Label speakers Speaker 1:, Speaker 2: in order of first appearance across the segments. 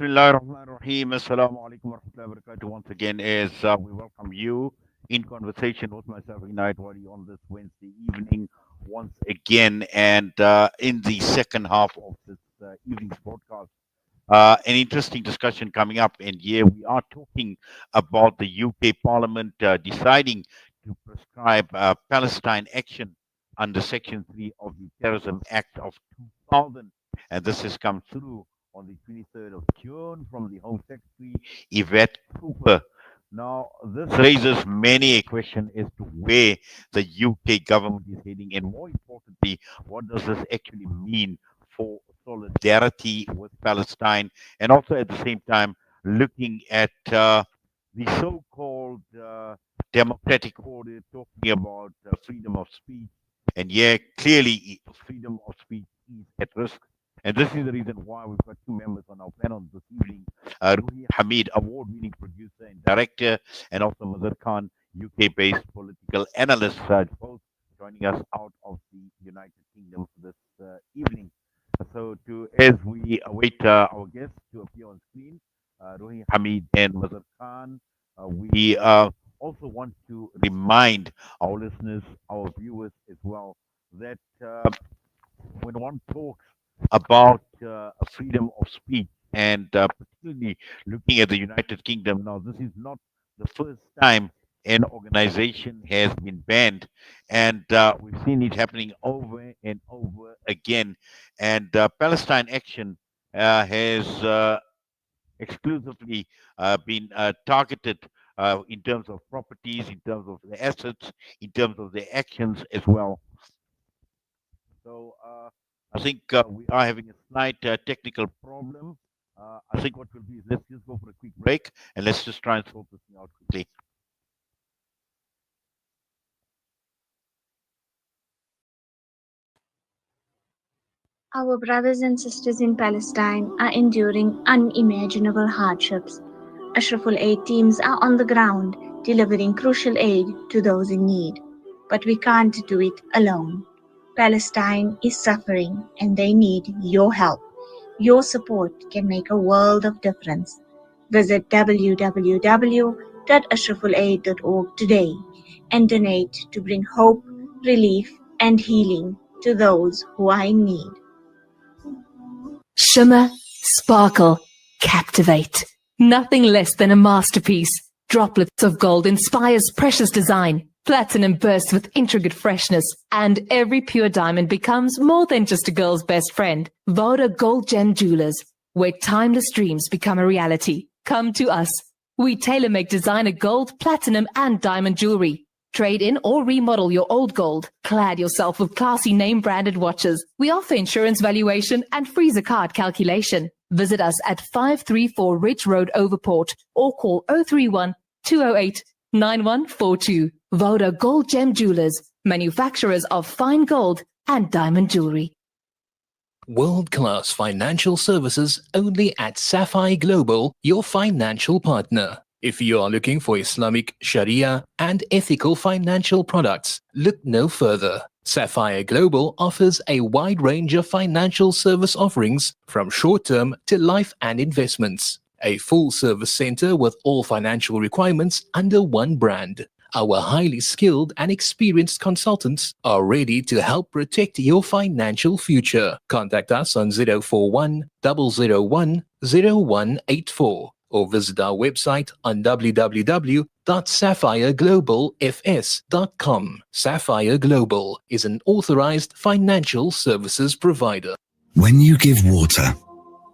Speaker 1: Bismillahirrahmanirrahim. Assalamu alaikum warahmatullahi wabarakatuh. Once again, as we welcome you in conversation with myself, Inayat Wali, on this Wednesday evening, once again, and in the second half of this evening's broadcast. An interesting discussion coming up, and here we are talking about the UK Parliament deciding to prescribe Palestine action under Section 3 of the Terrorism Act of 2000, and this has come through on the 23rd of June from the Home Secretary, Yvette Cooper. Now, this raises many a question as to where the UK government is heading, and more importantly, what does this actually mean for solidarity with Palestine, and also at the same time looking at the so-called democratic order, talking about freedom of speech, and yeah, clearly freedom of speech is at risk. And this is the reason why we've got two members on our panel this evening. Ruhi Hamid, award-winning producer and director, and also Mazhar Khan, UK-based political analyst, both joining us out of the United Kingdom for this evening. So, as we await our guests to appear on screen, Ruhi Hamid and Mazhar Khan, we also want to remind our listeners, our viewers as well, that when one talks about freedom of speech, and particularly looking at the United Kingdom. Now, this is not the first time an organization has been banned, and we've seen it happening over and over again. And Palestine Action has exclusively been targeted in terms of properties, in terms of the assets, in terms of the actions as well. So I think we are having a slight technical problem. I think what we'll do is let's just go for a quick break and let's just try and sort this thing out quickly.
Speaker 2: Our brothers and sisters in Palestine are enduring unimaginable hardships. Ashraful Aid teams are on the ground delivering crucial aid to those in need. But we can't do it alone. Palestine is suffering and they need your help. Your support can make a world of difference. Visit www.ashrafulaid.org today and donate to bring hope, relief, and healing to those who are in need.
Speaker 3: Shimmer, sparkle, captivate. Nothing less than a masterpiece. Droplets of gold inspires precious design. Platinum bursts with intricate freshness, and every pure diamond becomes more than just a girl's best friend. Voda Gold Gem Jewelers, where timeless dreams become a reality. Come to us. We tailor-make designer gold, platinum, and diamond jewelry. Trade in or remodel your old gold. Clad yourself with classy name-branded watches. We offer insurance valuation and free zakat calculation. Visit us at 534 Ridge Road, Overport, or call 031 208 9142. Voda Gold Gem Jewelers, manufacturers of fine gold and diamond jewelry.
Speaker 4: World-class financial services only at Sapphire Global, your financial partner. If you are looking for Islamic, Sharia, and ethical financial products, look no further. Sapphire Global offers a wide range of financial service offerings from short-term to life and investments. A full-service center with all financial requirements under one brand. Our highly skilled and experienced consultants are ready to help protect your financial future. Contact us on 041 001 0184 or visit our website on www.sapphireglobalfs.com. Sapphire Global is an authorized financial services provider.
Speaker 5: When you give water,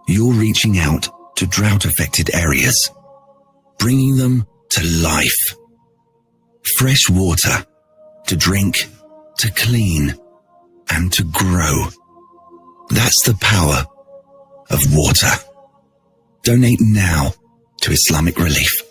Speaker 5: you're reaching out to drought-affected areas, bringing them to life. Fresh water to drink, to clean, and to grow. That's the power of water. Donate now to Islamic Relief.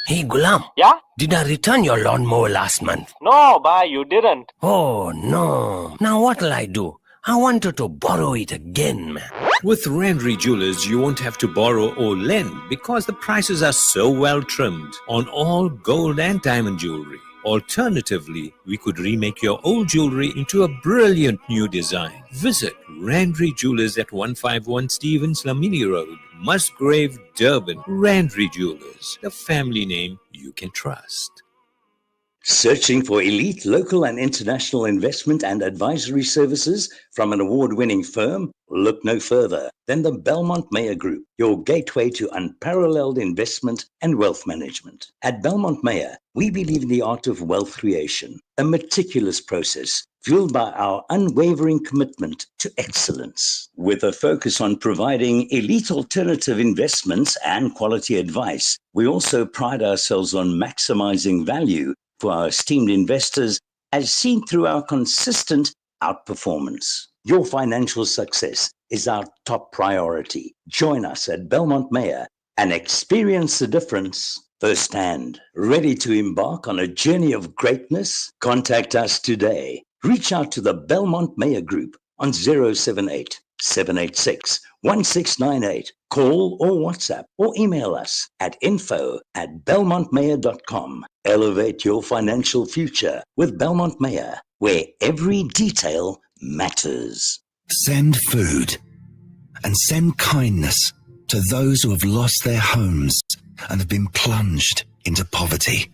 Speaker 6: Hey Gulam.
Speaker 7: Yeah?
Speaker 6: Did I return your lawnmower last month?
Speaker 7: No, bye, you didn't.
Speaker 6: Oh no. Now what'll I do? I wanted to borrow it again, man.
Speaker 8: With Rendry Jewelers, you won't have to borrow or lend because the prices are so well trimmed on all gold and diamond jewelry. Alternatively, we could remake your old jewelry into a brilliant new design. Visit Randry Jewelers at 151 Stevens Lamini Road, Musgrave, Durban. Randry Jewelers, the family name you can trust.
Speaker 7: Searching for elite local and international investment and advisory services from an award-winning firm? Look no further than the Belmont Mayer Group, your gateway to unparalleled investment and wealth management. At Belmont Mayer, we believe in the art of wealth creation, a meticulous process fueled by our unwavering commitment to excellence. With a focus on providing elite alternative investments and quality advice, we also pride ourselves on maximizing value for our esteemed investors, as seen through our consistent outperformance. Your financial success is our top priority. Join us at Belmont Mayer and experience the difference firsthand. Ready to embark on a journey of greatness? Contact us today. Reach out to the Belmont Mayer Group on 078 786 1698. Call or WhatsApp or email us at info@belmontmayer.com. Elevate your financial future with Belmont Mayer, where every detail matters.
Speaker 5: Send food and send kindness to those who have lost their homes and have been plunged into poverty.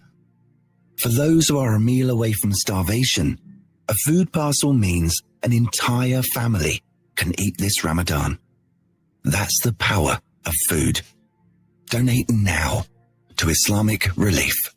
Speaker 5: For those who are a meal away from starvation, a food parcel means an entire family can eat this Ramadan. That's the power of food. Donate now to Islamic Relief.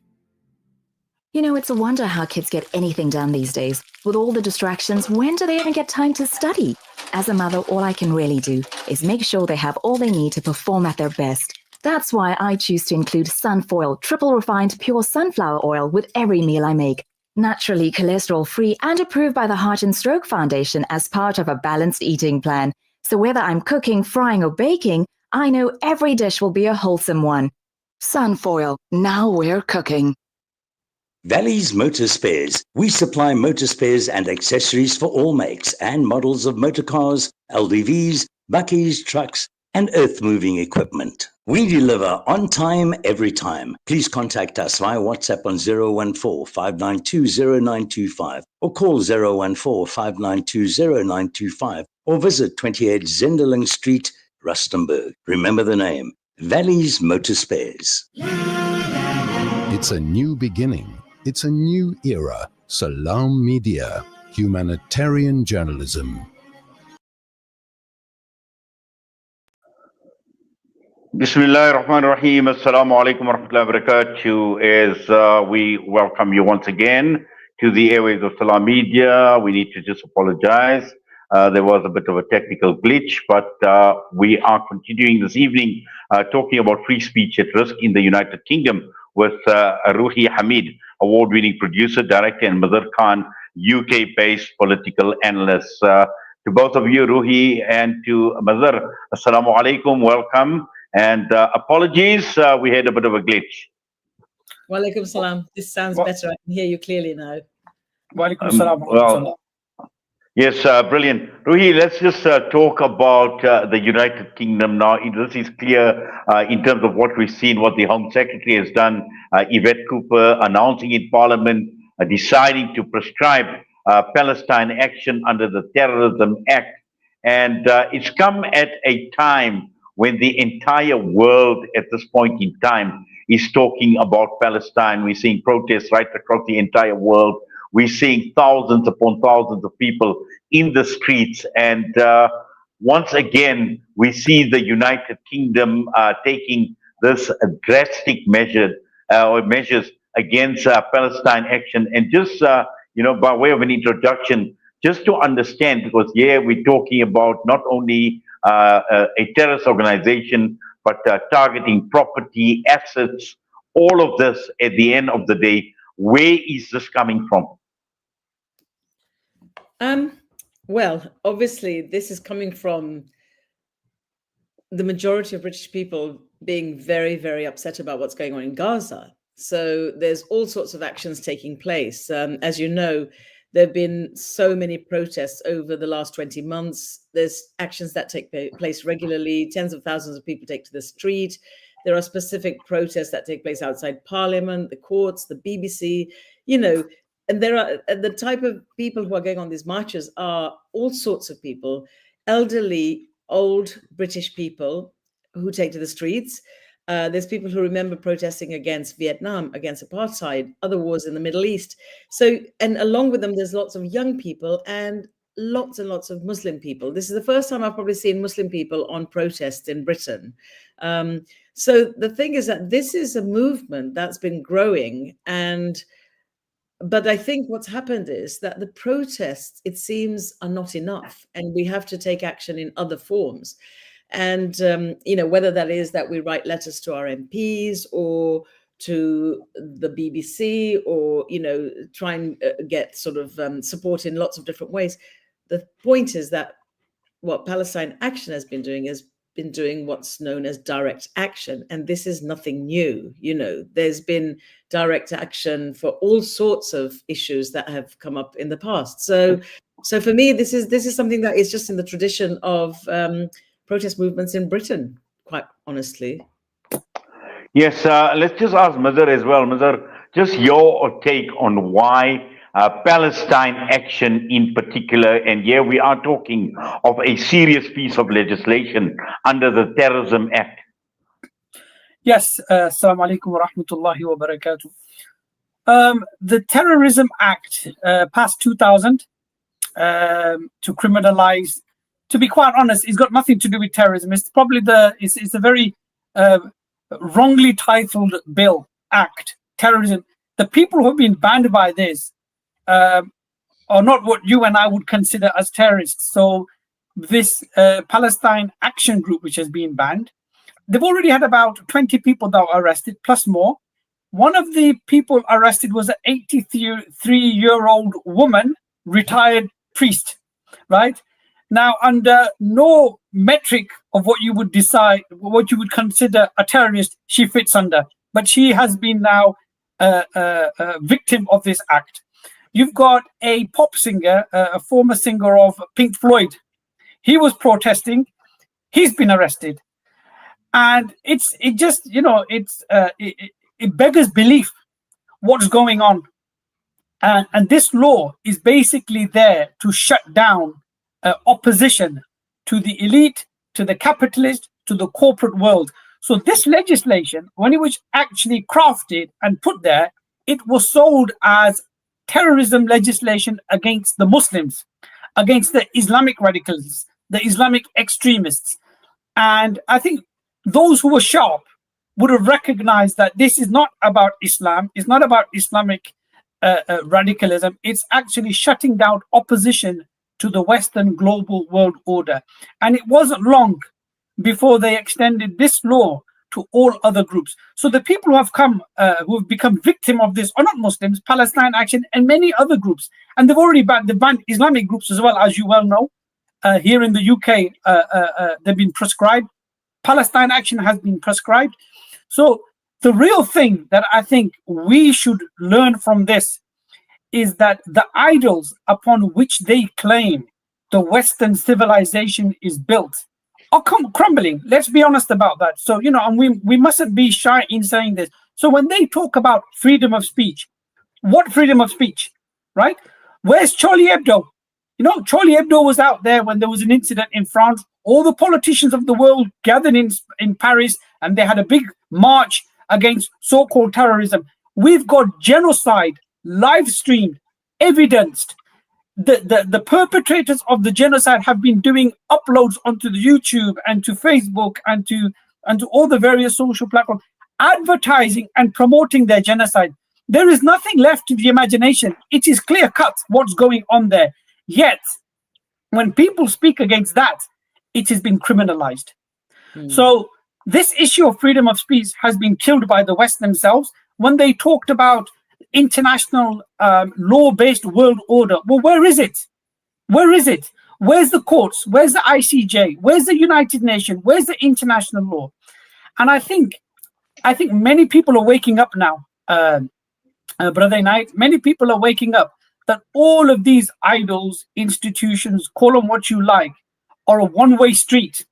Speaker 9: You know, it's a wonder how kids get anything done these days. With all the distractions, when do they even get time to study? As a mother, all I can really do is make sure they have all they need to perform at their best. That's why I choose to include Sunfoil triple refined pure sunflower oil with every meal I make. Naturally cholesterol-free and approved by the Heart and Stroke Foundation as part of a balanced eating plan. So whether I'm cooking, frying or baking, I know every dish will be a wholesome one. Sunfoil, now we're cooking.
Speaker 7: Valley's Motor Spares. We supply motor spares and accessories for all makes and models of motor cars, LDVs, buckies, trucks, and earth-moving equipment. We deliver on time, every time. Please contact us via WhatsApp on 014-592-0925 or call 014-592-0925 or visit 28 Zenderling Street, Rustenburg. Remember the name, Valley's Motor Spares.
Speaker 10: It's a new beginning. It's a new era. Salam Media, humanitarian journalism.
Speaker 1: Bismillah ar-Rahman ar-Rahim. Assalamu alaikum wa rahmatullahi wa barakatuh. As we welcome you once again to the airways of Salam Media. We need to just apologize. There was a bit of a technical glitch, but we are continuing this evening talking about free speech at risk in the United Kingdom with Ruhi Hamid, award-winning producer, director, and Mazhar UK-based political analyst. To both of you, Ruhi, and to Mazhar, assalamu alaikum, welcome. And apologies, we had a bit of a glitch.
Speaker 11: Walaikum salam. This sounds better. I can hear you clearly now.
Speaker 12: Walaikum salam.
Speaker 1: Well, yes, brilliant. Ruhi, let's just talk about the United Kingdom now. This is clear in terms of what we've seen, what the Home Secretary has done, Yvette Cooper announcing in Parliament, deciding to prescribe Palestine action under the Terrorism Act. And it's come at a time when the entire world at this point in time is talking about Palestine. We're seeing protests right across the entire world. We're seeing thousands upon thousands of people in the streets. And once again, we see the United Kingdom taking this drastic measures against Palestine action. And just, by way of an introduction, just to understand, because here we're talking about not only a terrorist organization, but targeting property, assets, all of this at the end of the day. Where is this coming from?
Speaker 11: Well, obviously, this is coming from the majority of British people being very, very upset about what's going on in Gaza. So there's all sorts of actions taking place. As you know, there have been so many protests over the last 20 months. There's actions that take place regularly. Tens of thousands of people take to the street. There are specific protests that take place outside Parliament, the courts, the BBC, and there are the type of people who are going on these marches are all sorts of people. elderly, old British people who take to the streets. There's people who remember protesting against Vietnam, against apartheid, other wars in the Middle East. So, and along with them, there's lots of young people and lots of Muslim people. This is the first time I've probably seen Muslim people on protests in Britain. So the thing is that this is a movement that's been growing, but I think what's happened is that the protests, it seems, are not enough, and we have to take action in other forms. And whether that is that we write letters to our MPs or to the BBC, or try and get sort of support in lots of different ways. The point is that what Palestine Action has been doing is been doing what's known as direct action, and this is nothing new. There's been direct action for all sorts of issues that have come up in the past. So for me, this is something that is just in the tradition of protest movements in Britain, quite honestly.
Speaker 1: Yes, let's just ask Mazhar as well. Mazhar, just your take on why Palestine Action in particular, and here we are talking of a serious piece of legislation under the Terrorism Act.
Speaker 12: Yes, Assalamu alaikum wa rahmatullahi wa barakatuh. The Terrorism Act passed 2000 to criminalize, to be quite honest, it's got nothing to do with terrorism. It's probably it's a very wrongly titled bill, act, terrorism. The people who have been banned by this are not what you and I would consider as terrorists. So this Palestine Action Group, which has been banned, they've already had about 20 people that were arrested, plus more. One of the people arrested was an 83-year-old woman, retired priest, right? Now, under no metric of what you would decide, what you would consider a terrorist, she fits under. But she has been now a victim of this act. You've got a pop singer, a former singer of Pink Floyd. He was protesting. He's been arrested. And it beggars belief what's going on. And this law is basically there to shut down opposition to the elite, to the capitalist, to the corporate world. So this legislation, when it was actually crafted and put there, it was sold as terrorism legislation against the Muslims, against the Islamic radicals, the Islamic extremists. And I think those who were sharp would have recognized that this is not about Islam, it's not about Islamic radicalism, it's actually shutting down opposition to the Western global world order. And it wasn't long before they extended this law to all other groups. So the people who have become victim of this are not Muslims, Palestine Action and many other groups. And they've already banned Islamic groups as well, as you well know. Here in the UK, they've been prescribed. Palestine Action has been prescribed. So the real thing that I think we should learn from this is that the idols upon which they claim the Western civilization is built are crumbling. Let's be honest about that. So, and we mustn't be shy in saying this. So when they talk about freedom of speech, what freedom of speech, right? Where's Charlie Hebdo? Charlie Hebdo was out there when there was an incident in France. All the politicians of the world gathered in Paris, and they had a big march against so-called terrorism. We've got genocide live streamed, evidenced. The perpetrators of the genocide have been doing uploads onto the YouTube and to Facebook and to all the various social platforms, advertising and promoting their genocide. There is nothing left to the imagination. It is clear cut what's going on there. Yet, when people speak against that, it has been criminalized. So this issue of freedom of speech has been killed by the West themselves when they talked about international law-based world order. Well, where is it? Where is it? Where's the courts? Where's the ICJ? Where's the United Nations? Where's the international law? And I think many people are waking up now, Brother Knight. Many people are waking up that all of these idols, institutions, call them what you like, are a one-way street.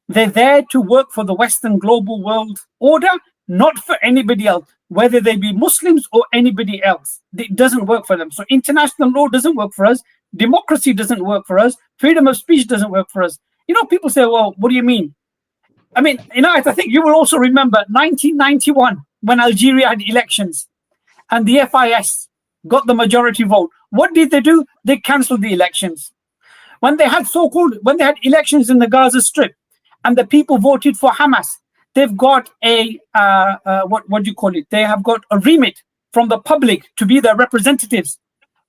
Speaker 12: They're there to work for the Western global world order, not for anybody else, whether they be Muslims or anybody else. It doesn't work for them. So international law doesn't work for us. Democracy doesn't work for us. Freedom of speech doesn't work for us. People say, well, what do you mean? I mean, I think you will also remember 1991 when Algeria had elections and the FIS got the majority vote. What did they do? They cancelled the elections. When they had elections in the Gaza Strip and the people voted for Hamas, they've got a, what do you call it? They have got a remit from the public to be their representatives.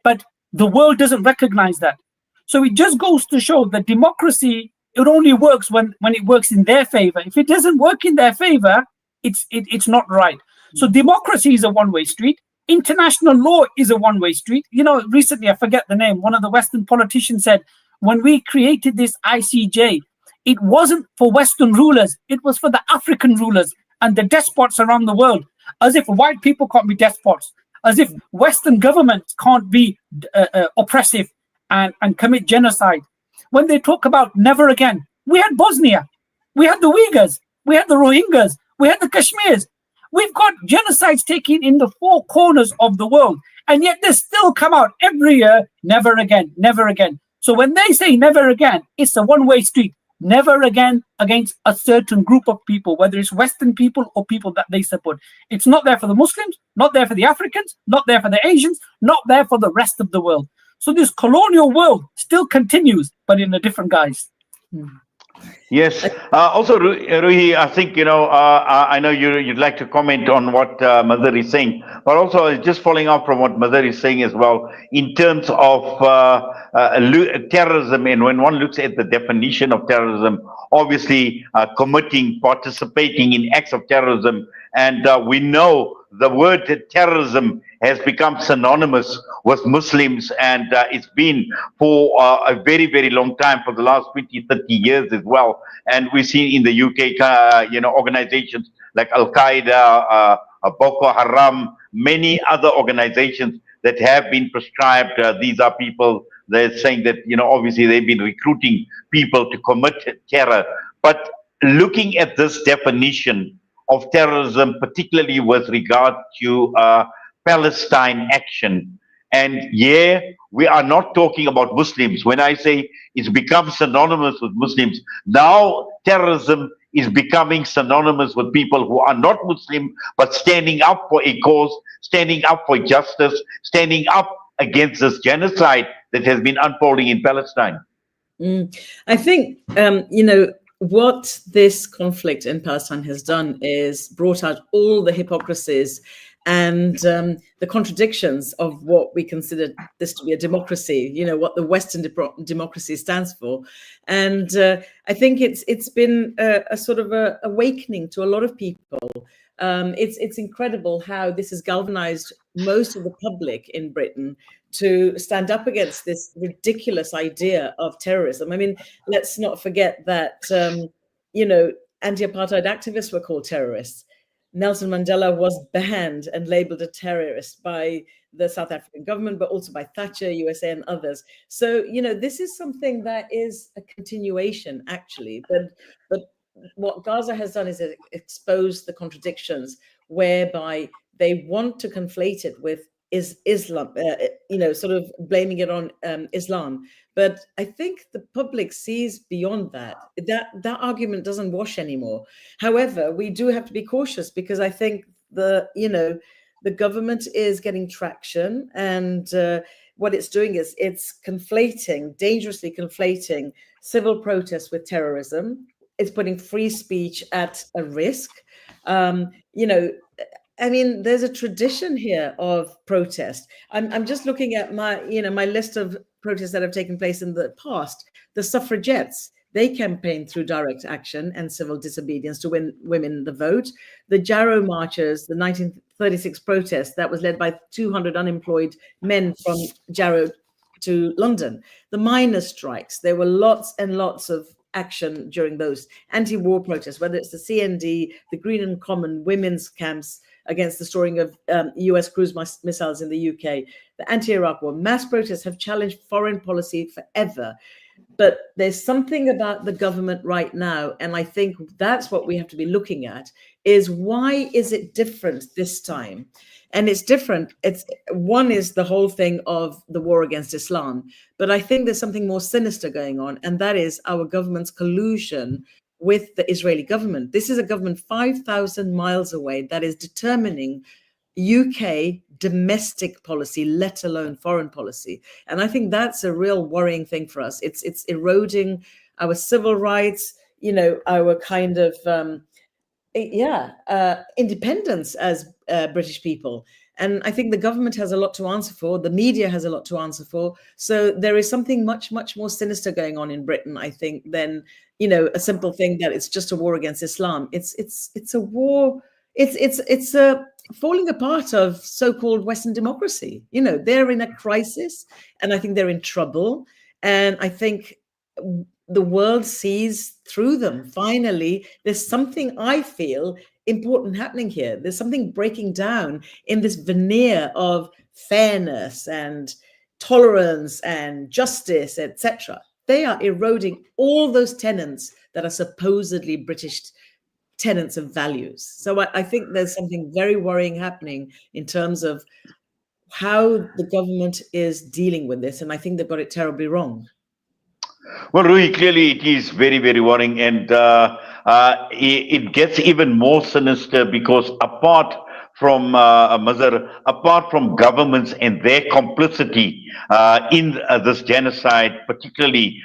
Speaker 12: But the world doesn't recognize that. So it just goes to show that democracy, it only works when it works in their favor. If it doesn't work in their favor, it's not right. So democracy is a one-way street. International law is a one-way street. Recently, I forget the name, one of the Western politicians said, when we created this ICJ, it wasn't for Western rulers, it was for the African rulers and the despots around the world, as if white people can't be despots, as if Western governments can't be oppressive and commit genocide. When they talk about never again, we had Bosnia, we had the Uyghurs, we had the Rohingyas, we had the Kashmirs. We've got genocides taken in the four corners of the world, and yet they still come out every year, never again, never again. So when they say never again, it's a one-way street. Never again against a certain group of people, whether it's Western people or people that they support. It's not there for the Muslims, not there for the Africans, not there for the Asians, not there for the rest of the world. So this colonial world still continues, but in a different guise.
Speaker 1: Yes. Also, Ruhi, I think, I know you'd like to comment on what Mazhar is saying, but also just following up from what Mazhar is saying as well, in terms of terrorism, and when one looks at the definition of terrorism, obviously participating in acts of terrorism, and we know the word terrorism has become synonymous with Muslims, and it's been for a very, very long time, for the last 20, 30 years as well. And we see in the UK, organizations like Al-Qaeda, Boko Haram, many other organizations that have been prescribed. These are people, they're saying that, obviously they've been recruiting people to commit terror. But looking at this definition of terrorism, particularly with regard to Palestine action, and we are not talking about Muslims. When I say it's become synonymous with Muslims, now terrorism is becoming synonymous with people who are not Muslim, but standing up for a cause, standing up for justice, standing up against this genocide that has been unfolding in Palestine.
Speaker 11: I think, what this conflict in Palestine has done is brought out all the hypocrisies and the contradictions of what we consider this to be a democracy, what the Western democracy stands for. And I think it's been a sort of a awakening to a lot of people. It's incredible how this has galvanized most of the public in Britain to stand up against this ridiculous idea of terrorism. I mean, let's not forget that, anti-apartheid activists were called terrorists. Nelson Mandela was banned and labeled a terrorist by the South African government, but also by Thatcher, USA, and others. So, this is something that is a continuation, actually. But what Gaza has done is expose the contradictions, whereby they want to conflate it with Islam, sort of blaming it on Islam. But I think the public sees beyond that. That argument doesn't wash anymore. However, we do have to be cautious, because I think the government is getting traction, and what it's doing is it's dangerously conflating civil protests with terrorism. It's putting free speech at a risk. I mean, there's a tradition here of protest. I'm just looking at my list of protests that have taken place in the past. The suffragettes, they campaigned through direct action and civil disobedience to win women the vote. The Jarrow marches, the 1936 protest that was led by 200 unemployed men from Jarrow to London. The miners' strikes, there were lots and lots of action during those anti-war protests, whether it's the CND, the Green and Common women's camps against the storing of US cruise missiles in the UK, the anti-Iraq war. Mass protests have challenged foreign policy forever. But there's something about the government right now, and I think that's what we have to be looking at, is why is it different this time? And it's different. One is the whole thing of the war against Islam, but I think there's something more sinister going on, and that is our government's collusion with the Israeli government. This is a government 5,000 miles away that is determining UK domestic policy, let alone foreign policy. And I think that's a real worrying thing for us. It's eroding our civil rights, our kind of independence as British people. And I think the government has a lot to answer for. The media has a lot to answer for. So there is something much, much more sinister going on in Britain, I think, than a simple thing that it's just a war against Islam. It's a war. It's a falling apart of so-called Western democracy. They're in a crisis, and I think they're in trouble. And I think the world sees through them. Finally, there's something I feel important happening here. There's something breaking down in this veneer of fairness and tolerance and justice, etc. They are eroding all those tenets that are supposedly British tenets of values. So I think there's something very worrying happening in terms of how the government is dealing with this. And I think they've got it terribly wrong.
Speaker 1: Well, Ruhi, clearly it is very, very worrying, and it gets even more sinister because apart from Mazhar, apart from governments and their complicity in this genocide, particularly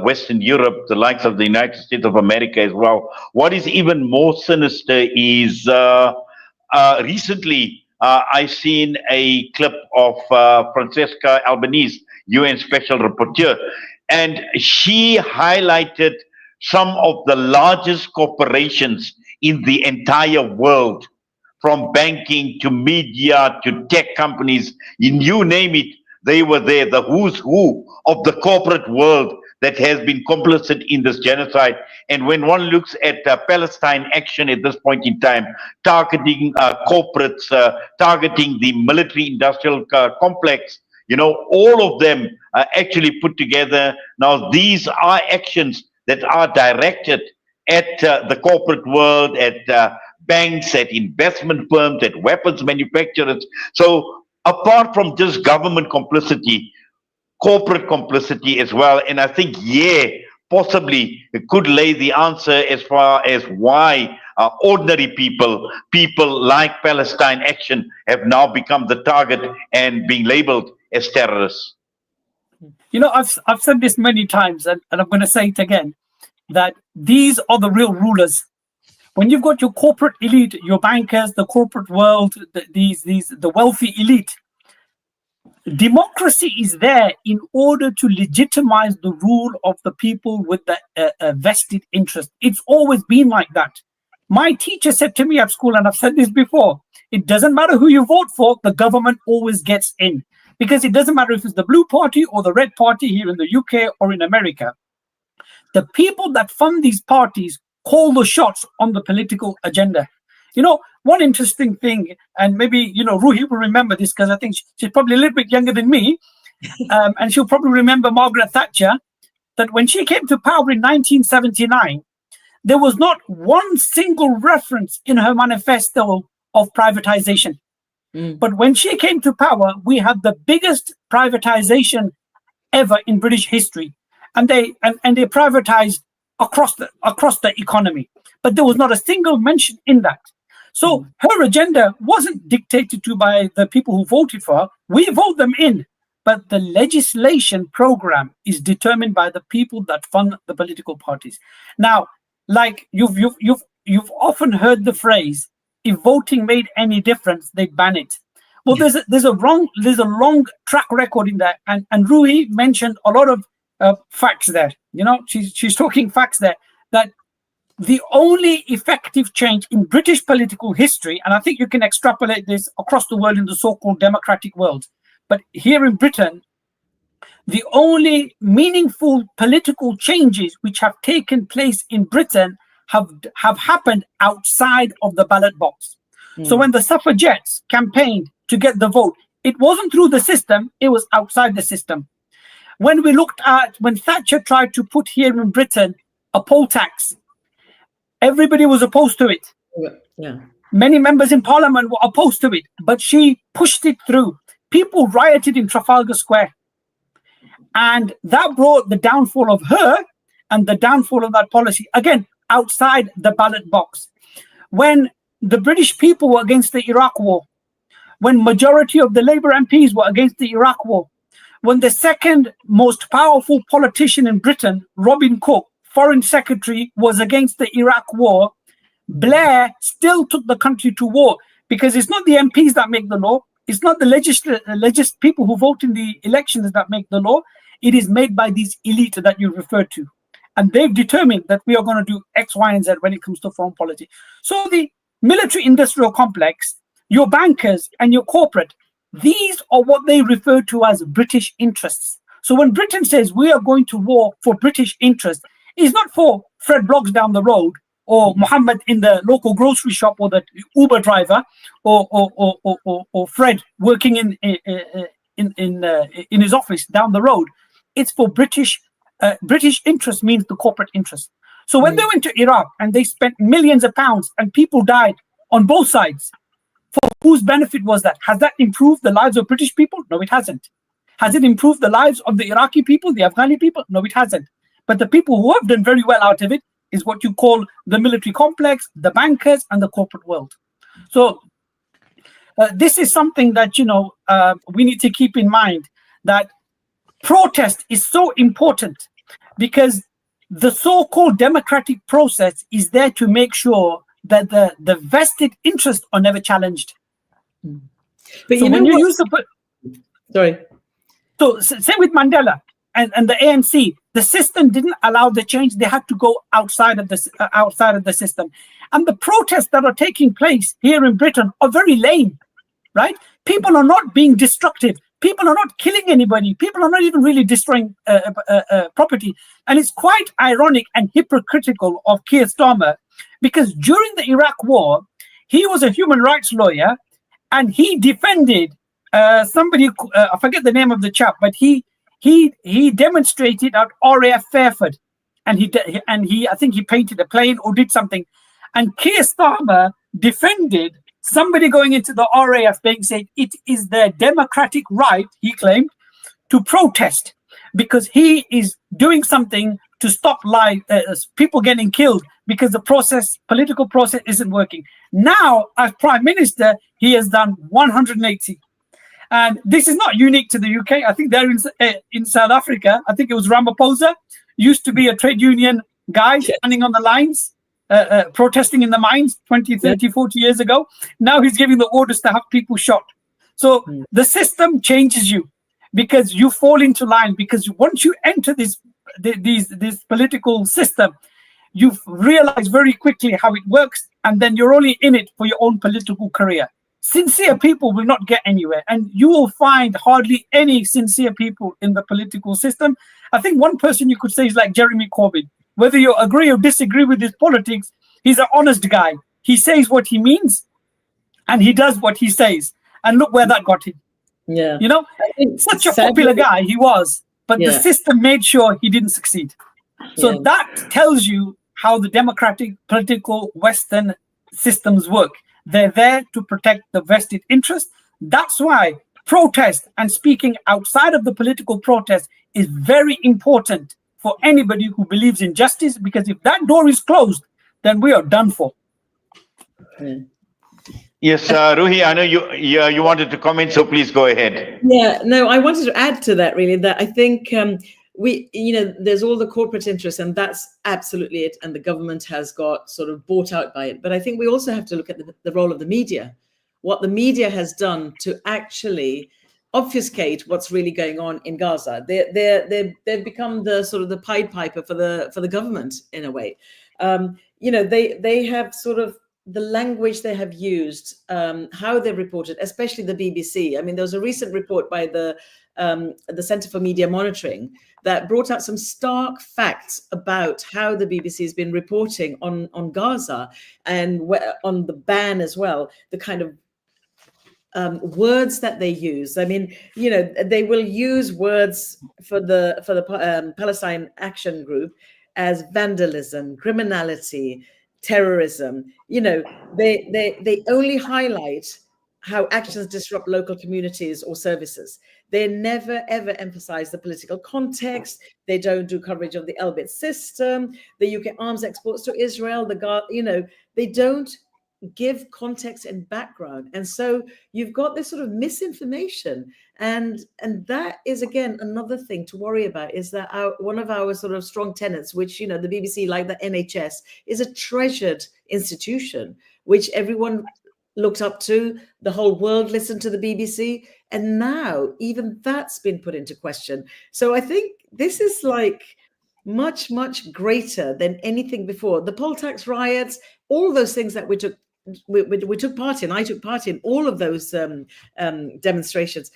Speaker 1: Western Europe, the likes of the United States of America as well, what is even more sinister is recently I've seen a clip of Francesca Albanese, UN Special Rapporteur, and she highlighted some of the largest corporations in the entire world, from banking to media to tech companies, you name it, they were there, the who's who of the corporate world that has been complicit in this genocide. And when one looks at Palestine action at this point in time, targeting corporates, targeting the military-industrial complex, all of them actually put together. Now, these are actions that are directed at the corporate world, at banks, at investment firms, at weapons manufacturers. So apart from just government complicity, corporate complicity as well. And I think, possibly it could lay the answer as far as why ordinary people like Palestine Action have now become the target and being labeled as terrorists.
Speaker 12: I've said this many times, and I'm going to say it again, that these are the real rulers. When you've got your corporate elite, your bankers, the corporate world, the wealthy elite, democracy is there in order to legitimize the rule of the people with the vested interest. It's always been like that. My teacher said to me at school, and I've said this before, it doesn't matter who you vote for, the government always gets in. Because it doesn't matter if it's the blue party or the red party here in the UK or in America. The people that fund these parties call the shots on the political agenda. One interesting thing, and maybe, Ruhi will remember this because I think she's probably a little bit younger than me, and she'll probably remember Margaret Thatcher, that when she came to power in 1979, there was not one single reference in her manifesto of privatization. But when she came to power, we had the biggest privatization ever in British history, and they privatized across the economy. But there was not a single mention in that. So her agenda wasn't dictated to by the people who voted for her. We vote them in, but the legislation program is determined by the people that fund the political parties. Now, like you've often heard the phrase, if voting made any difference, they'd ban it. Well, there's a long track record in that, and Ruhi mentioned a lot of facts there. She's talking facts there, that the only effective change in British political history, and I think you can extrapolate this across the world in the so-called democratic world, but here in Britain, the only meaningful political changes which have taken place in Britain have happened outside of the ballot box. So when the suffragettes campaigned to get the vote, it wasn't through the system, it was outside the system. When we looked at, when Thatcher tried to put here in Britain a poll tax, everybody was opposed to it.
Speaker 11: Yeah.
Speaker 12: Many members in parliament were opposed to it, but she pushed it through. People rioted in Trafalgar Square. And that brought the downfall of her and the downfall of that policy, again, outside the ballot box. When the British people were against the Iraq war, when majority of the Labour MPs were against the Iraq war, when the second most powerful politician in Britain, Robin Cook, Foreign Secretary, was against the Iraq war, Blair still took the country to war, because it's not the MPs that make the law. It's not the people who vote in the elections that make the law. It is made by these elite that you referred to. And they've determined that we are going to do X, Y, and Z when it comes to foreign policy. So the military-industrial complex, your bankers and your corporate, these are what they refer to as British interests. So when Britain says we are going to war for British interests, it's not for Fred Bloggs down the road, or Muhammad in the local grocery shop, or the Uber driver, or Fred working in his office down the road. It's for British. British interest means the corporate interest. So when they went to Iraq and they spent millions of pounds and people died on both sides, for whose benefit was that? Has that improved the lives of British people? No, it hasn't. Has it improved the lives of the Iraqi people, the Afghani people? No, it hasn't. But the people who have done very well out of it is what you call the military complex, the bankers, and the corporate world. So this is something that, we need to keep in mind, that protest is so important, because the so-called democratic process is there to make sure that the vested interests are never challenged.
Speaker 11: But
Speaker 12: so when you use the...
Speaker 11: Sorry.
Speaker 12: So same with Mandela and the ANC. The system didn't allow the change. They had to go outside of the system. And the protests that are taking place here in Britain are very lame, right? People are not being destructive. People are not killing anybody. People are not even really destroying property. And it's quite ironic and hypocritical of Keir Starmer, because during the Iraq war, he was a human rights lawyer, and he defended somebody, I forget the name of the chap, but he demonstrated at RAF Fairford, and he I think he painted a plane or did something, and Keir Starmer defended somebody going into the RAF being said it is their democratic right, he claimed, to protest, because he is doing something to stop people getting killed, because the political process isn't working. Now, as Prime Minister, he has done 180. And this is not unique to the UK. I think they're in South Africa. I think it was Ramaphosa, used to be a trade union guy standing on the lines, protesting in the mines 20, 30, 40 years ago. Now he's giving the orders to have people shot. So the system changes you, because you fall into line, because once you enter this political system, you realize very quickly how it works, and then you're only in it for your own political career. Sincere people will not get anywhere, and you will find hardly any sincere people in the political system. I think one person you could say is like Jeremy Corbyn. Whether you agree or disagree with his politics, he's an honest guy. He says what he means, and he does what he says. And look where that got him.
Speaker 11: Yeah,
Speaker 12: Such a popular guy he was, but the system made sure he didn't succeed. So that tells you how the democratic political Western systems work. They're there to protect the vested interest. That's why protest and speaking outside of the political protest is very important for anybody who believes in justice, because if that door is closed, then we are done for.
Speaker 1: Yes, Ruhi, I know you wanted to comment, so please go ahead.
Speaker 11: Yeah, no, I wanted to add to that, really, that I think there's all the corporate interests, and that's absolutely it. And the government has got sort of bought out by it. But I think we also have to look at the role of the media, what the media has done to actually obfuscate what's really going on in Gaza. They've become the sort of the Pied Piper for the government in a way. They have sort of the language they have used, how they've reported, especially the BBC. I mean, there was a recent report by the Centre for Media Monitoring that brought out some stark facts about how the BBC has been reporting on Gaza, and on the ban as well, the kind of words that they use. I mean, they will use words for the Palestine Action Group as vandalism, criminality, terrorism. They only highlight how actions disrupt local communities or services. They never, ever emphasize the political context. They don't do coverage of the Elbit system, the UK arms exports to Israel, they don't give context and background. And so you've got this sort of misinformation. And that is, again, another thing to worry about, is that one of our sort of strong tenets, which, the BBC, like the NHS, is a treasured institution, which everyone looked up to, the whole world listened to the BBC, and now even that's been put into question. So I think this is like much, much greater than anything before. The poll tax riots, all those things that we took part in, I took part in all of those demonstrations.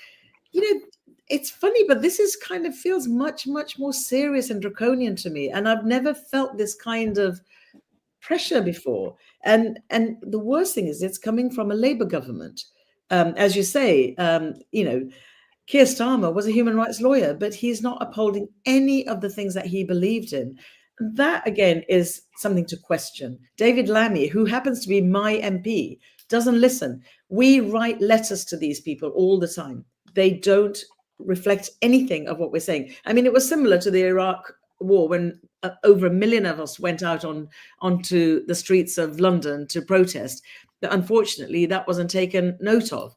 Speaker 11: It's funny, but this is kind of feels much, much more serious and draconian to me. And I've never felt this kind of pressure before. And the worst thing is it's coming from a Labour government. As you say, Keir Starmer was a human rights lawyer, but he's not upholding any of the things that he believed in. That, again, is something to question. David Lammy, who happens to be my MP, doesn't listen. We write letters to these people all the time. They don't reflect anything of what we're saying. I mean, it was similar to the Iraq war when over 1 million of us went out onto the streets of London to protest. But unfortunately, that wasn't taken note of.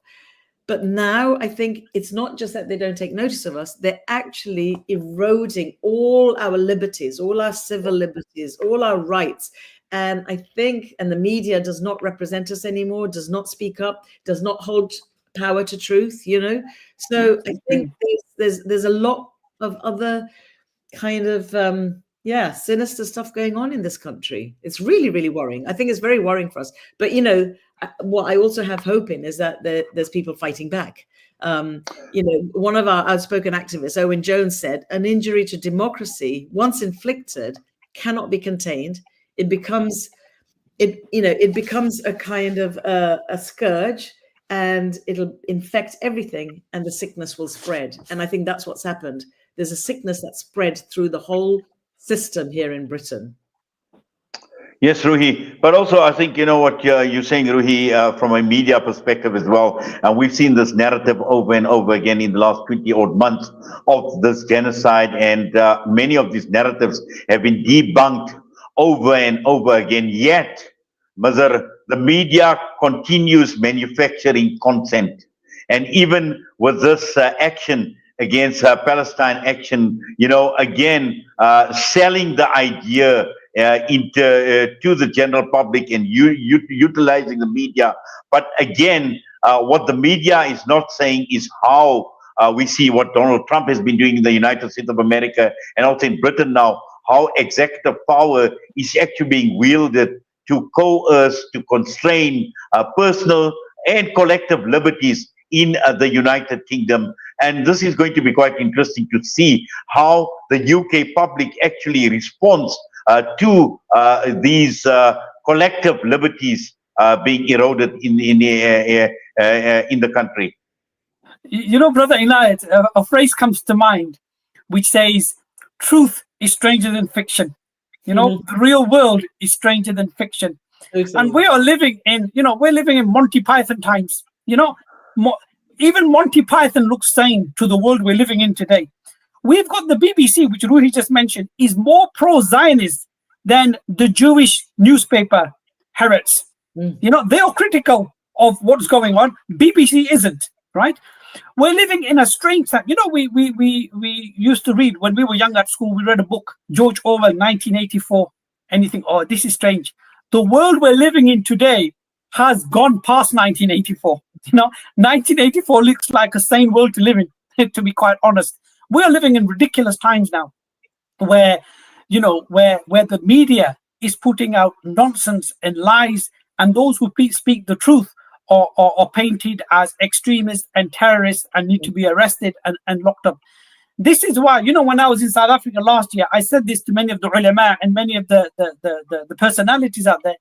Speaker 11: But now I think it's not just that they don't take notice of us, they're actually eroding all our liberties, all our civil liberties, all our rights. And I think, and the media does not represent us anymore, does not speak up, does not hold power to truth, So I think there's a lot of other kind of, sinister stuff going on in this country. It's really, really worrying. I think it's very worrying for us. But, what I also have hope in is that there's people fighting back. One of our outspoken activists, Owen Jones, said, an injury to democracy, once inflicted, cannot be contained. It becomes a kind of a scourge, and it'll infect everything, and the sickness will spread. And I think that's what's happened. There's a sickness that spread through the whole system here in Britain.
Speaker 1: Yes, Ruhi. But also, I think, what you're saying, Ruhi, from a media perspective as well. And we've seen this narrative over and over again in the last 20-odd months of this genocide. And many of these narratives have been debunked over and over again. Yet, Mazhar, the media continues manufacturing content. And even with this action against Palestine action, again, selling the idea to the general public and utilizing the media. But again, what the media is not saying is how we see what Donald Trump has been doing in the United States of America and also in Britain now, how executive power is actually being wielded to coerce, to constrain personal and collective liberties in the United Kingdom. And this is going to be quite interesting to see how the UK public actually responds to these collective liberties being eroded in the country.
Speaker 12: Brother Inayat, a phrase comes to mind which says, truth is stranger than fiction. The real world is stranger than fiction. Exactly. And we are living in, we're living in Monty Python times. Even Monty Python looks sane to the world we're living in today. We've got the BBC, which Ruhi just mentioned, is more pro-Zionist than the Jewish newspaper Haaretz. They are critical of what's going on. BBC isn't, right? We're living in a strange time. We used to read when we were young at school. We read a book, George Orwell, 1984. And you think, oh, this is strange. The world we're living in today has gone past 1984. 1984 looks like a sane world to live in, to be quite honest. We are living in ridiculous times now, where the media is putting out nonsense and lies, and those who speak the truth are painted as extremists and terrorists and need to be arrested and locked up. This is why, when I was in South Africa last year, I said this to many of the ulama and many of the personalities out there.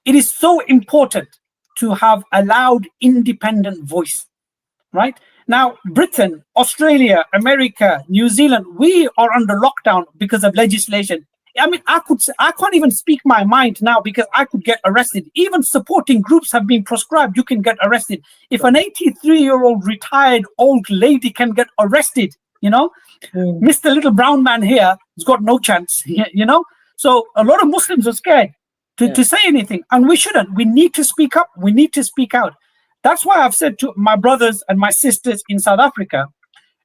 Speaker 12: It is so important to have a loud, independent voice, right? Now, Britain, Australia, America, New Zealand, we are under lockdown because of legislation. I mean, I can't even speak my mind now because I could get arrested. Even supporting groups have been proscribed. You can get arrested. If an 83-year-old retired old lady can get arrested, Mr. Little Brown Man here has got no chance, So a lot of Muslims are scared to say anything, and we shouldn't. We need to speak up. We need to speak out. That's why I've said to my brothers and my sisters in South Africa,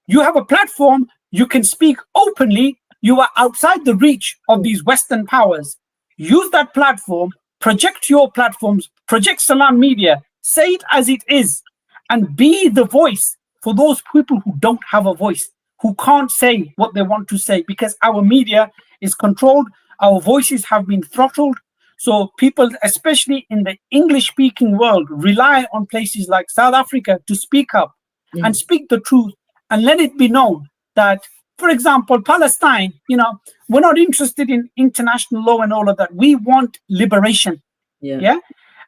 Speaker 12: you have a platform, you can speak openly, you are outside the reach of these Western powers. Use that platform, project your platforms, project Salam Media, say it as it is, and be the voice for those people who don't have a voice, who can't say what they want to say, because our media is controlled, our voices have been throttled. So people, especially in the English-speaking world, rely on places like South Africa to speak up and speak the truth and let it be known that, for example, Palestine, we're not interested in international law and all of that. We want liberation. Yeah.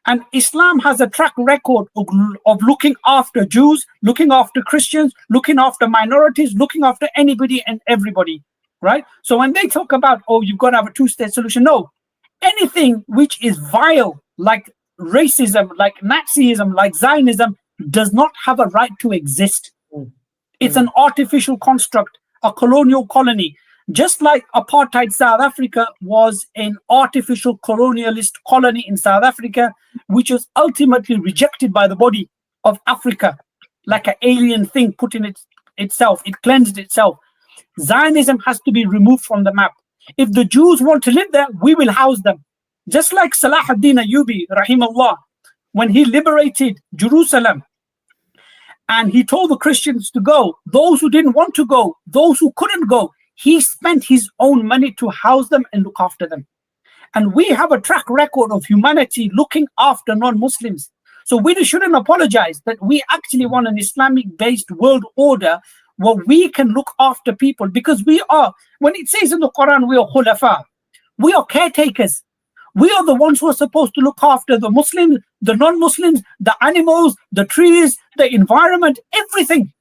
Speaker 12: And Islam has a track record of looking after Jews, looking after Christians, looking after minorities, looking after anybody and everybody, right? So when they talk about, you've got to have a two-state solution, no. Anything which is vile, like racism, like Nazism, like Zionism, does not have a right to exist. It's an artificial construct, a colonial colony. Just like apartheid South Africa was an artificial colonialist colony in South Africa, which was ultimately rejected by the body of Africa, like an alien thing put in itself. It cleansed itself. Zionism has to be removed from the map. If the Jews want to live there, we will house them. Just like Salah ad-Din Ayyubi, rahimahullah, when he liberated Jerusalem, and he told the Christians to go, those who didn't want to go, those who couldn't go, he spent his own money to house them and look after them. And we have a track record of humanity looking after non-Muslims. So we shouldn't apologize that we actually want an Islamic-based world order where we can look after people, because we are, when it says in the Quran, we are khulafa, we are caretakers. We are the ones who are supposed to look after the Muslims, the non-Muslims, the animals, the trees, the environment, everything.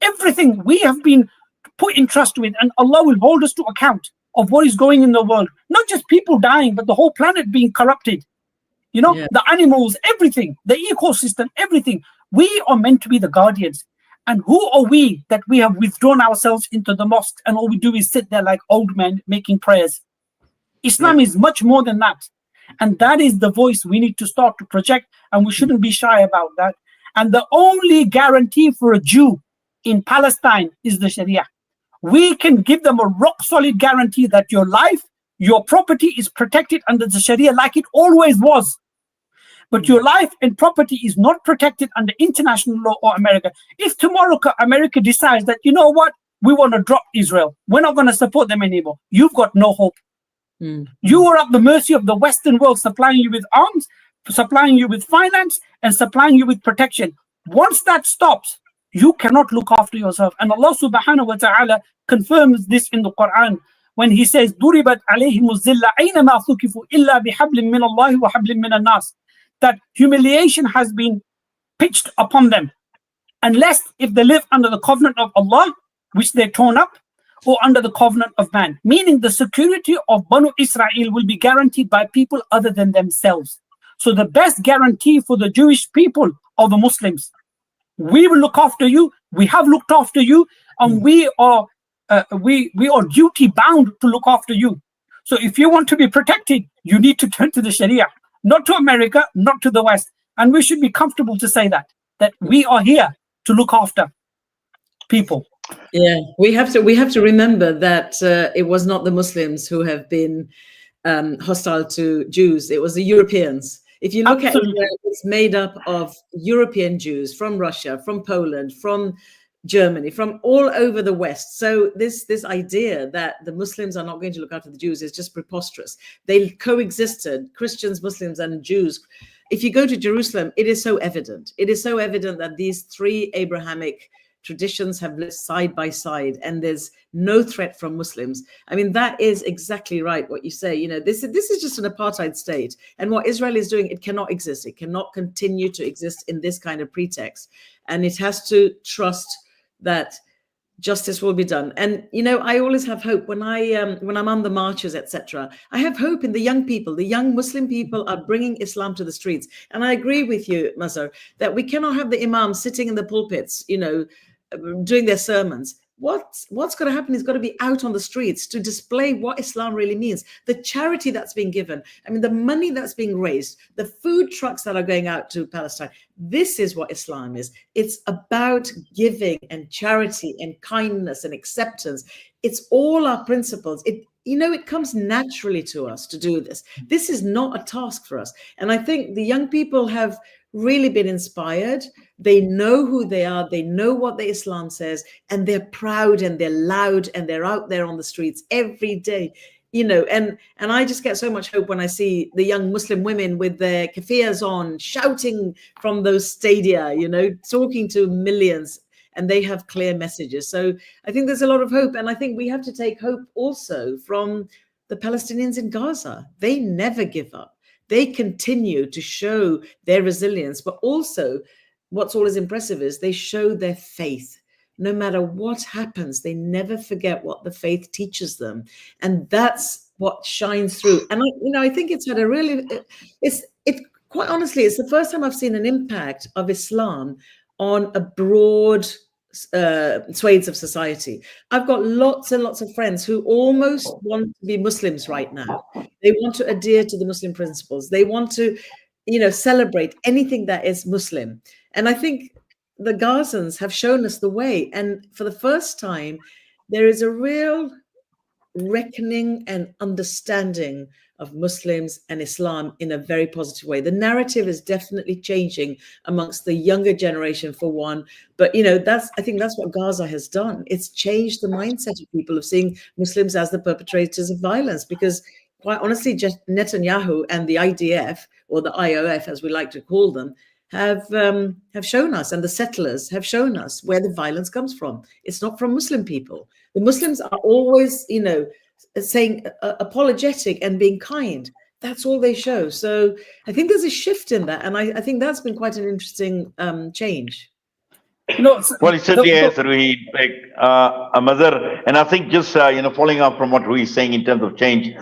Speaker 12: Everything we have been put in trust with, and Allah will hold us to account of what is going in the world. Not just people dying, but the whole planet being corrupted. The animals, everything, the ecosystem, everything. We are meant to be the guardians. And who are we that we have withdrawn ourselves into the mosque and all we do is sit there like old men making prayers? Islam is much more than that. And that is the voice we need to start to project, and we shouldn't be shy about that. And the only guarantee for a Jew in Palestine is the Sharia. We can give them a rock solid guarantee that your life, your property is protected under the Sharia like it always was. But your life and property is not protected under international law or America. If tomorrow America decides that, you know what, we want to drop Israel, we're not going to support them anymore, you've got no hope. You are at the mercy of the Western world supplying you with arms, supplying you with finance, and supplying you with protection. Once that stops, you cannot look after yourself. And Allah subhanahu wa ta'ala confirms this in the Quran when he says, "Duribat alayhim az-zilla aynama thukifu illa bihablin min Allah wa hablin min an-nas." That humiliation has been pitched upon them, unless if they live under the covenant of Allah, which they're torn up, or under the covenant of man. Meaning the security of Banu Israel will be guaranteed by people other than themselves. So the best guarantee for the Jewish people are the Muslims. We will look after you, we have looked after you, and we are duty bound to look after you. So if you want to be protected, you need to turn to the Sharia, not to America, not to the West. And we should be comfortable to say that we are here to look after people.
Speaker 11: Yeah, we have to remember that it was not the Muslims who have been hostile to Jews. It was the Europeans. If you look at Israel, it's made up of European Jews from Russia, from Poland, from Germany, from all over the West. So this idea that the Muslims are not going to look after the Jews is just preposterous. They coexisted, Christians, Muslims, and Jews. If you go to Jerusalem, it is so evident. It is so evident that these three Abrahamic traditions have lived side by side, and there's no threat from Muslims. I mean, that is exactly right what you say. You know, this is just an apartheid state, and what Israel is doing, it cannot exist. It cannot continue to exist in this kind of pretext, and it has to trust that justice will be done. And I always have hope when I'm on the marches, etc. I have hope in the young people. The young Muslim people are bringing Islam to the streets. And I agree with you, Mazhar, that we cannot have the imams sitting in the pulpits, doing their sermons. What's going to happen is got to be out on the streets to display what Islam really means. The charity that's being given, the money that's being raised, the food trucks that are going out to Palestine. This is what Islam is. It's about giving and charity and kindness and acceptance. It's all our principles. It comes naturally to us to do this. This is not a task for us. And I think the young people have really been inspired. They know who they are. They know what the Islam says, and they're proud and they're loud and they're out there on the streets every day. And I just get so much hope when I see the young Muslim women with their keffiyehs on, shouting from those stadia, talking to millions, and they have clear messages. So I think there's a lot of hope. And I think we have to take hope also from the Palestinians in Gaza. They never give up. They continue to show their resilience, but also what's always impressive is they show their faith. No matter what happens, they never forget what the faith teaches them. And that's what shines through. And I think it's had a really, quite honestly, it's the first time I've seen an impact of Islam on a broad swathes of society. I've got lots and lots of friends who almost want to be Muslims right now. They want to adhere to the Muslim principles. They want to, celebrate anything that is Muslim. And I think the Gazans have shown us the way. And for the first time, there is a real reckoning and understanding of Muslims and Islam in a very positive way. The narrative is definitely changing amongst the younger generation, for one. But I think that's what Gaza has done. It's changed the mindset of people of seeing Muslims as the perpetrators of violence. Because quite honestly, just Netanyahu and the IDF, or the IOF, as we like to call them, have shown us, and the settlers have shown us where the violence comes from. It's not from Muslim people. The Muslims are always, saying apologetic and being kind. That's all they show. So I think there's a shift in that, and I think that's been quite an interesting change.
Speaker 1: Well, it certainly has, Ruhi, Mazhar, and I think just following up from what Ruhi is saying in terms of change,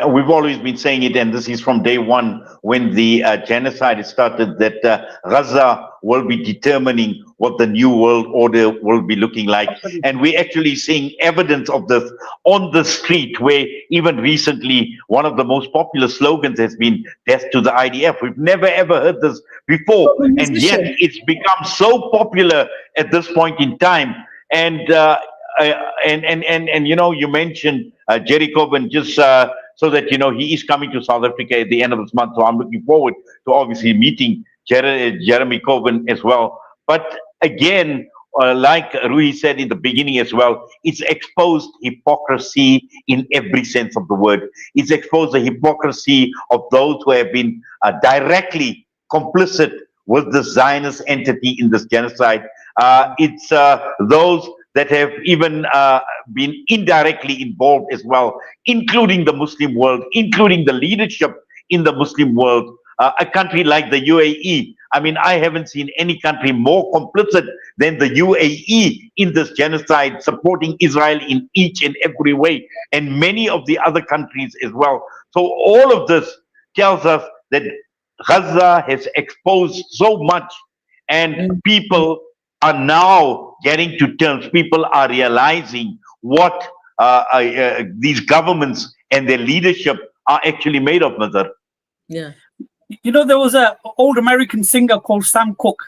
Speaker 1: we've always been saying it, and this is from day one when the genocide started, that Gaza will be determining what the new world order will be looking like. And we're actually seeing evidence of this on the street, where even recently one of the most popular slogans has been "Death to the IDF." We've never ever heard this before, and yet it's become so popular at this point in time. And you mentioned Jerry Corbyn, just so that he is coming to South Africa at the end of this month. So I'm looking forward to obviously meeting Jeremy Corbyn as well. But again, like Ruhi said in the beginning as well, it's exposed hypocrisy in every sense of the word. It's exposed the hypocrisy of those who have been directly complicit with the Zionist entity in this genocide. It's those that have even been indirectly involved as well, including the Muslim world, including the leadership in the Muslim world. A country like the UAE, I haven't seen any country more complicit than the UAE in this genocide, supporting Israel in each and every way, and many of the other countries as well. So all of this tells us that Gaza has exposed so much, and people are now getting to terms. People are realizing what these governments and their leadership are actually made of, Mazhar.
Speaker 11: Yeah.
Speaker 12: There was an old American singer called Sam Cooke,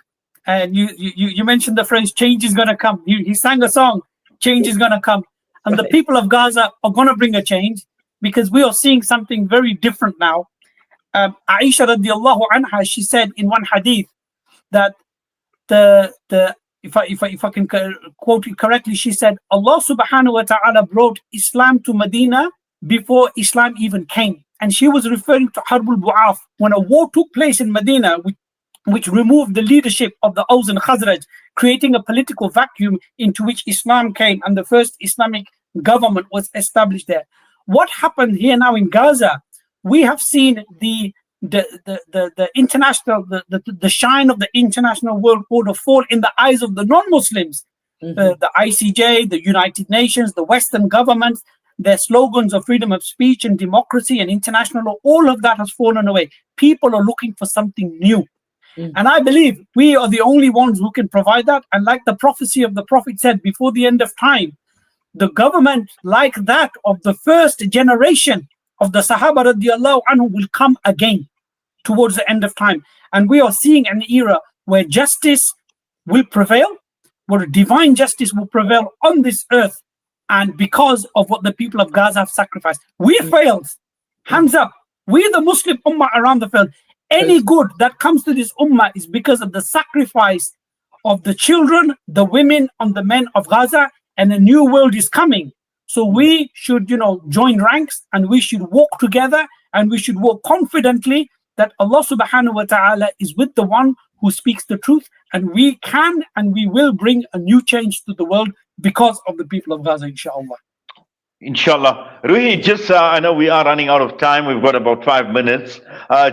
Speaker 12: and you mentioned the phrase "change is gonna come." He sang a song, "Change is gonna come," and the people of Gaza are gonna bring a change, because we are seeing something very different now. Aisha radiallahu anha, she said in one hadith that if I can quote it correctly, she said, Allah subhanahu wa ta'ala brought Islam to Medina before Islam even came. And she was referring to Harb al-Bu'af, when a war took place in Medina, which removed the leadership of the Aws and Khazraj, creating a political vacuum into which Islam came, and the first Islamic government was established there. What happened here now in Gaza? We have seen the international, the shine of the international world order fall in the eyes of the non-Muslims. the ICJ, the United Nations, the Western governments, their slogans of freedom of speech and democracy and international law, all of that has fallen away. People are looking for something new. And I believe we are the only ones who can provide that. And like the prophecy of the Prophet said, before the end of time, the government like that of the first generation of the Sahaba radiallahu anhu will come again towards the end of time. And we are seeing an era where justice will prevail, where divine justice will prevail on this earth. And because of what the people of Gaza have sacrificed, we failed. Hands up. We, the Muslim Ummah around the world, any good that comes to this Ummah is because of the sacrifice of the children, the women, and the men of Gaza, and a new world is coming. So we should, join ranks, and we should walk together, and we should walk confidently that Allah subhanahu wa ta'ala is with the one who speaks the truth, and we can and we will bring a new change to the world because of the people of Gaza, inshallah.
Speaker 1: Inshallah. Ruhi, just I know we are running out of time. We've got about 5 minutes.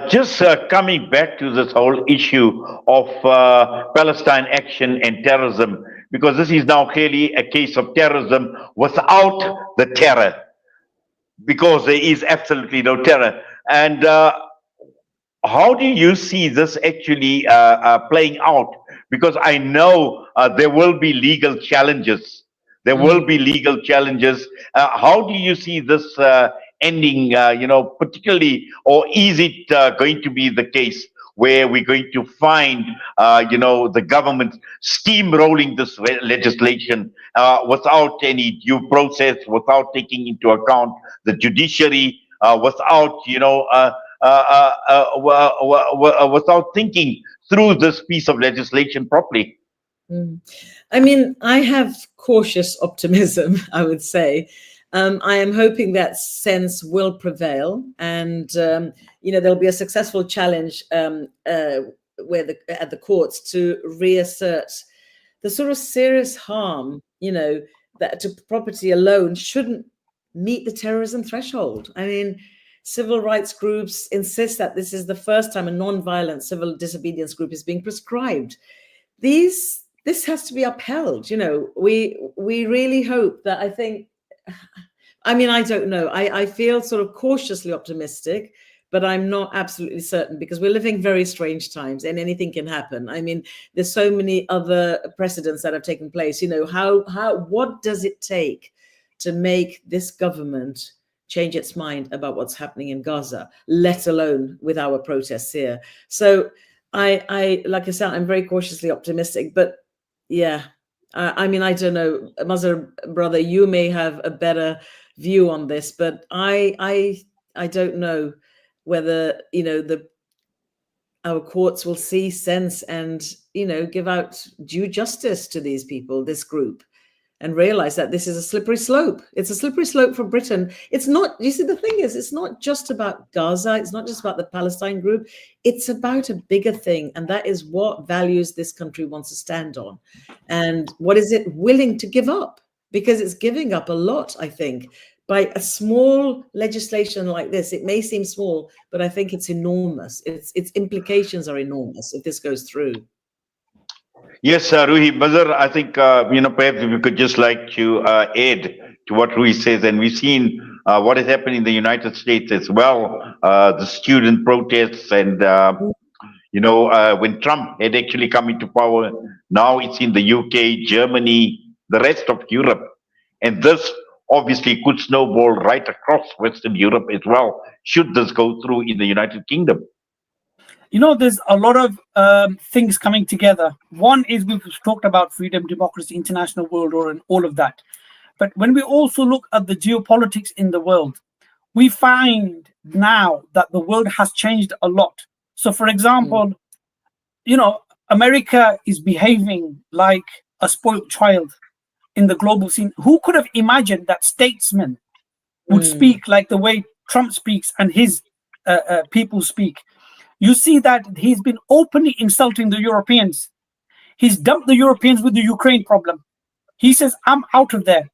Speaker 1: Just coming back to this whole issue of Palestine action and terrorism, because this is now clearly a case of terrorism without the terror, because there is absolutely no terror. And how do you see this actually playing out? Because I know there will be legal challenges. There will be legal challenges. How do you see this ending, particularly, or is it going to be the case where we're going to find, the government steamrolling this legislation without any due process, without taking into account the judiciary, without, without thinking through this piece of legislation properly?
Speaker 11: I mean, I have cautious optimism, I would say. I am hoping that sense will prevail, and there'll be a successful challenge at the courts to reassert the sort of serious harm, that to property alone shouldn't meet the terrorism threshold. I mean, civil rights groups insist that this is the first time a non-violent civil disobedience group is being prescribed. This has to be upheld. We really hope that. I don't know. I feel sort of cautiously optimistic, but I'm not absolutely certain, because we're living very strange times and anything can happen. I mean, there's so many other precedents that have taken place. What does it take to make this government change its mind about what's happening in Gaza, let alone with our protests here? So I like I said, I'm very cautiously optimistic, but yeah, I don't know, Mazhar brother, you may have a better view on this, but I don't know whether our courts will see sense and give out due justice to these people, this group, and realize that this is a slippery slope. It's a slippery slope for Britain. It's not, you see, the thing is, it's not just about Gaza. It's not just about the Palestine group. It's about a bigger thing. And that is what values this country wants to stand on. And what is it willing to give up? Because it's giving up a lot, I think, by a small legislation like this. It may seem small, but I think it's enormous. Its implications are enormous if this goes through.
Speaker 1: Yes, Ruhi, Mazhar, I think, perhaps if you could just like to add to what Ruhi says. And we've seen what has happened in the United States as well, the student protests, and, when Trump had actually come into power, now it's in the UK, Germany, the rest of Europe. And this obviously could snowball right across Western Europe as well, should this go through in the United Kingdom.
Speaker 12: There's a lot of things coming together. One is we've talked about freedom, democracy, international world order, and all of that. But when we also look at the geopolitics in the world, we find now that the world has changed a lot. So, for example, America is behaving like a spoiled child in the global scene. Who could have imagined that statesmen would speak like the way Trump speaks and his people speak? You see that he's been openly insulting the Europeans. He's dumped the Europeans with the Ukraine problem. He says, I'm out of there.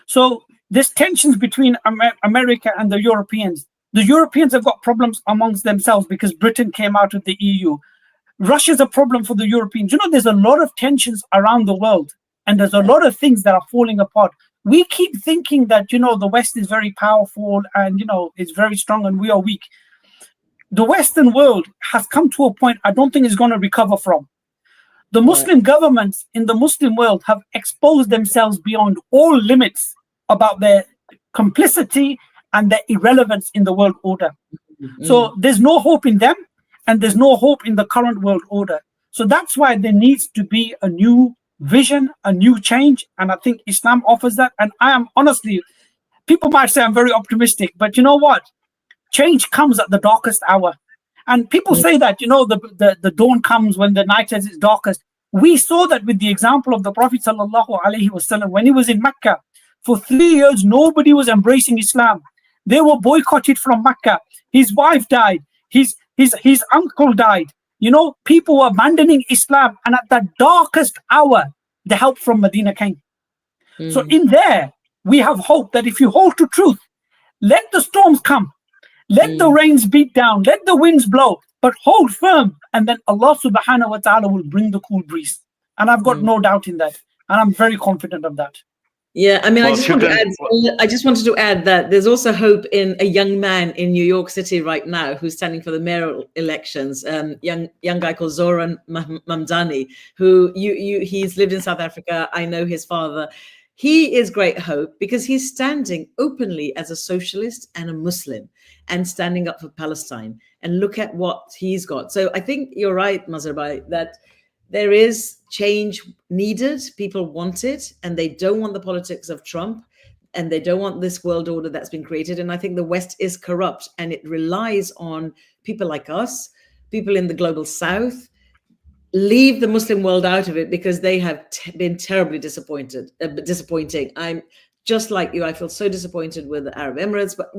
Speaker 12: So there's tensions between America and the Europeans. The Europeans have got problems amongst themselves because Britain came out of the EU. Russia's a problem for the Europeans. There's a lot of tensions around the world. and there's a lot of things that are falling apart. We keep thinking that, the West is very powerful and, it's very strong and we are weak. The Western world has come to a point I don't think is going to recover from. The Muslim governments in the Muslim world have exposed themselves beyond all limits about their complicity and their irrelevance in the world order. So there's no hope in them, and there's no hope in the current world order. So that's why there needs to be a new vision, a new change, and I think Islam offers that. And I am honestly, people might say I'm very optimistic, but you know what? Change comes at the darkest hour. And people say that, the dawn comes when the night is its darkest. We saw that with the example of the Prophet ﷺ when he was in Mecca. For 3 years, nobody was embracing Islam. They were boycotted from Mecca. His wife died. His uncle died. People were abandoning Islam. And at the darkest hour, the help from Medina came. So in there, we have hope that if you hold to truth, let the storms come. Let the rains beat down, let the winds blow, but hold firm, and then Allah subhanahu wa ta'ala will bring the cool breeze. And I've got no doubt in that. And I'm very confident of that.
Speaker 11: Yeah, I mean, I just wanted to add that there's also hope in a young man in New York City right now who's standing for the mayoral elections. Young guy called Zoran Mamdani, who he's lived in South Africa. I know his father. He is great hope because he's standing openly as a socialist and a Muslim and standing up for Palestine. And look at what he's got. So I think you're right, Mazhar, that there is change needed. People want it, and they don't want the politics of Trump, and they don't want this world order that's been created. And I think the West is corrupt, and it relies on people like us, people in the global South. Leave the Muslim world out of it because they have been terribly disappointing. I'm just like you. I feel so disappointed with the Arab Emirates, but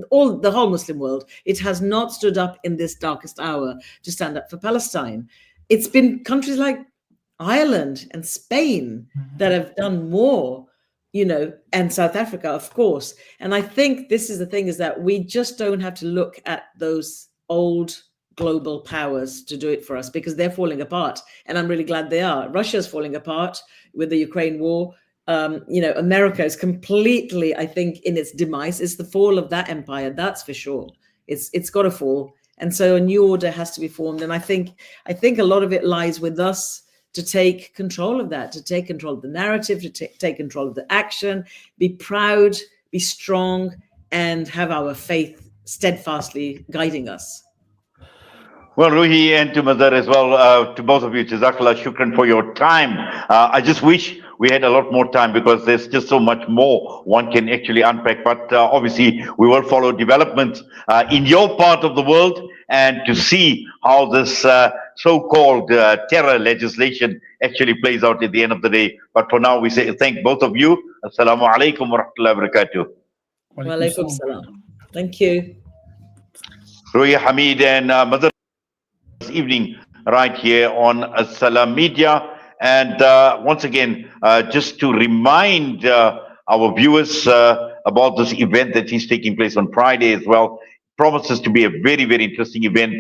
Speaker 11: the whole Muslim world. It has not stood up in this darkest hour to stand up for Palestine. It's been countries like Ireland and Spain that have done more, and South Africa, of course. And I think this is the thing, is that we just don't have to look at those old global powers to do it for us, because they're falling apart. And I'm really glad they are. Russia's falling apart with the Ukraine war. America is completely, I think, in its demise. It's the fall of that empire, that's for sure. It's got to fall. And so a new order has to be formed. And I think a lot of it lies with us to take control of that, to take control of the narrative, to take control of the action, be proud, be strong, and have our faith steadfastly guiding us.
Speaker 1: Well, Ruhi, and to Mazhar as well, to both of you, Jazakallah, shukran for your time. I just wish we had a lot more time because there's just so much more one can actually unpack. But obviously, we will follow developments in your part of the world and to see how this so-called terror legislation actually plays out at the end of the day. But for now, we say thank both of you. Assalamu alaikum wa rahmatullahi wa barakatuh.
Speaker 11: Wa alaikum salam. Thank you.
Speaker 1: Ruhi, Hamid, and Mazhar this evening right here on Salam Media. And once again, just to remind our viewers about this event that is taking place on Friday as well. Promises to be a very, very interesting event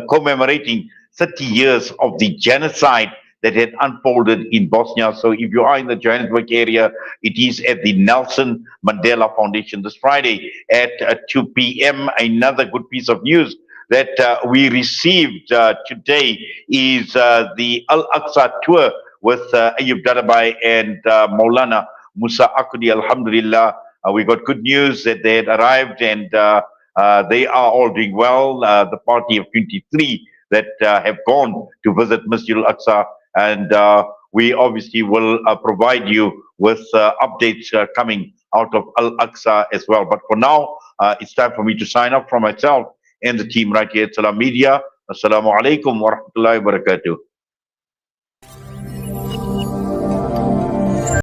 Speaker 1: commemorating 30 years of the genocide that had unfolded in Bosnia. So if you are in the Johannesburg area, it is at the Nelson Mandela Foundation this Friday at 2 p.m. Another good piece of news that we received today is the Al-Aqsa tour with Ayub Dadabai and Maulana Musa Akudi. Alhamdulillah, we got good news that they had arrived and they are all doing well. The party of 23 that have gone to visit Masjid Al-Aqsa, and we obviously will provide you with updates coming out of Al-Aqsa as well. But for now, it's time for me to sign off from myself and the team right here at Salam Media. Assalamu alaikum wa rahmatullahi wa barakatuh.